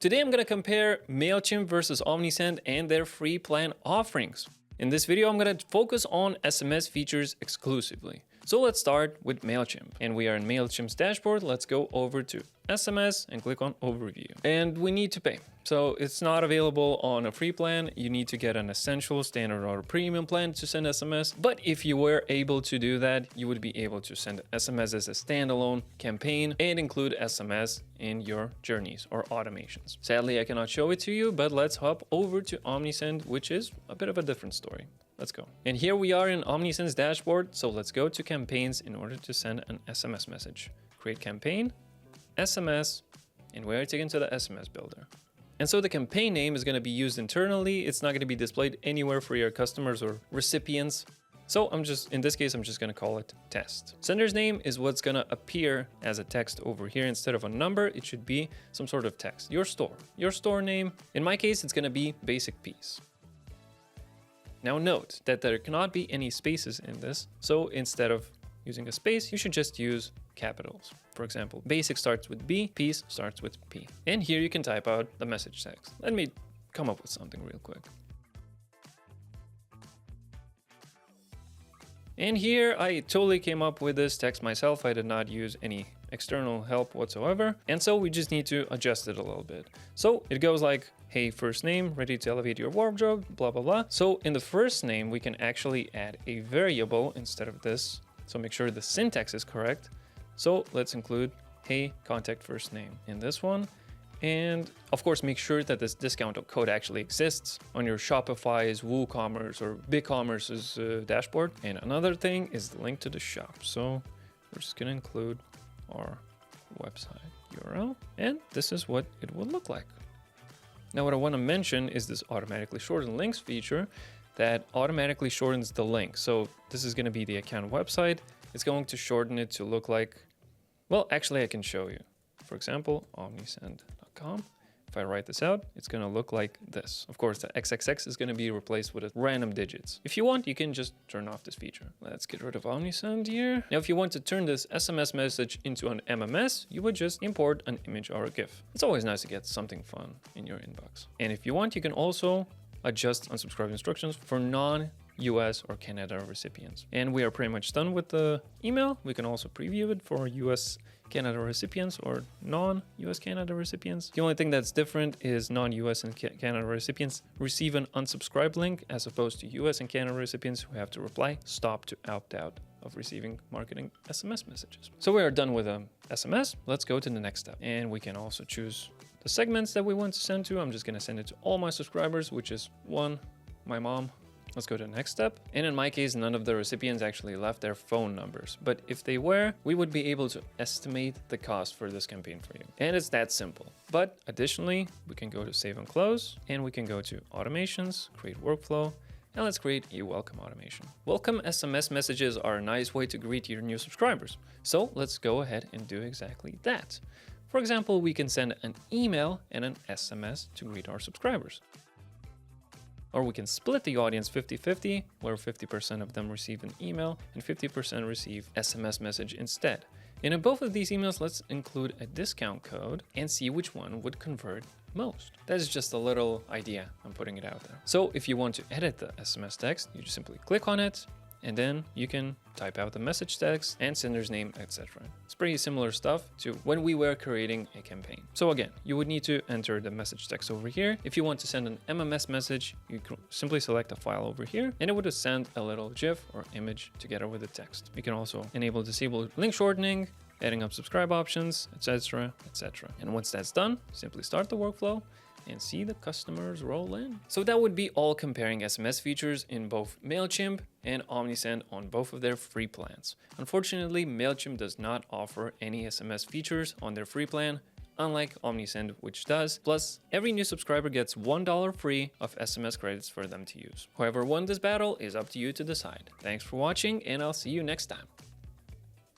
Today I'm going to compare Mailchimp versus Omnisend and their free plan offerings. In this video, I'm going to focus on SMS features exclusively. So let's start with Mailchimp. And we are in Mailchimp's dashboard. Let's go over to SMS and click on Overview. And we need to pay. So it's not available on a free plan. You need to get an essential, standard, or premium plan to send SMS. But if you were able to do that, you would be able to send SMS as a standalone campaign and include SMS in your journeys or automations. Sadly, I cannot show it to you, but let's hop over to Omnisend, which is a bit of a different story. Let's go. And here we are in Omnisend's dashboard. So let's go to campaigns in order to send an SMS message. Create campaign, SMS, and we're taken to the SMS builder. And so the campaign name is going to be used internally. It's not going to be displayed anywhere for your customers or recipients. So in this case, I'm just going to call it test. Sender's name is what's going to appear as a text over here. Instead of a number, it should be some sort of text. Your store name. In my case, it's going to be basic piece. Now note that there cannot be any spaces in this. So instead of using a space, you should just use capitals. For example, basic starts with B, piece starts with P. And here you can type out the message text. Let me come up with something real quick. And here I totally came up with this text myself. I did not use any external help whatsoever. And so we just need to adjust it a little bit. So it goes like, hey, first name, ready to elevate your wardrobe, blah, blah, blah. So in the first name, we can actually add a variable instead of this. So make sure the syntax is correct. So let's include, hey, contact first name in this one. And of course, make sure that this discount code actually exists on your Shopify's, WooCommerce, or BigCommerce's dashboard. And another thing is the link to the shop. So we're just gonna include our website URL, and this is what it will look like. Now, what I want to mention is this automatically shorten links feature that automatically shortens the link. So this is going to be the account website. It's going to shorten it to look like, well, actually I can show you. For example, omnisend.com. If I write this out, it's going to look like this. Of course, the XXX is going to be replaced with random digits. If you want, you can just turn off this feature. Let's get rid of Omnisend here. Now, if you want to turn this SMS message into an MMS, you would just import an image or a GIF. It's always nice to get something fun in your inbox. And if you want, you can also adjust unsubscribe instructions for non-US or Canada recipients. And we are pretty much done with the email. We can also preview it for US Canada recipients or non-US Canada recipients. The only thing that's different is non-US and Canada recipients receive an unsubscribe link as opposed to US and Canada recipients who have to reply stop to opt out of receiving marketing SMS messages. So we are done with SMS. Let's go to the next step. And we can also choose the segments that we want to send to. I'm just going to send it to all my subscribers, which is one, my mom. Let's go to the next step. And in my case, none of the recipients actually left their phone numbers. But if they were, we would be able to estimate the cost for this campaign for you. And it's that simple. But additionally, we can go to save and close, and we can go to automations, create workflow, and let's create a welcome automation. Welcome SMS messages are a nice way to greet your new subscribers. So let's go ahead and do exactly that. For example, we can send an email and an SMS to greet our subscribers. Or we can split the audience 50-50, where 50% of them receive an email and 50% receive SMS message instead. And in both of these emails, let's include a discount code and see which one would convert most. That is just a little idea. I'm putting it out there. So if you want to edit the SMS text, you just simply click on it, and then you can type out the message text and sender's name, etc. It's pretty similar stuff to when we were creating a campaign. So again, you would need to enter the message text over here. If you want to send an MMS message, you can simply select a file over here, and it would send a little GIF or image together with the text. You can also enable disable link shortening, adding up subscribe options, etc., etc. And once that's done, simply start the workflow and see the customers roll in. So that would be all comparing SMS features in both Mailchimp and Omnisend on both of their free plans. Unfortunately, Mailchimp does not offer any SMS features on their free plan, unlike Omnisend, which does. Plus, every new subscriber gets $1 free of SMS credits for them to use. Whoever won this battle is up to you to decide. Thanks for watching, and I'll see you next time.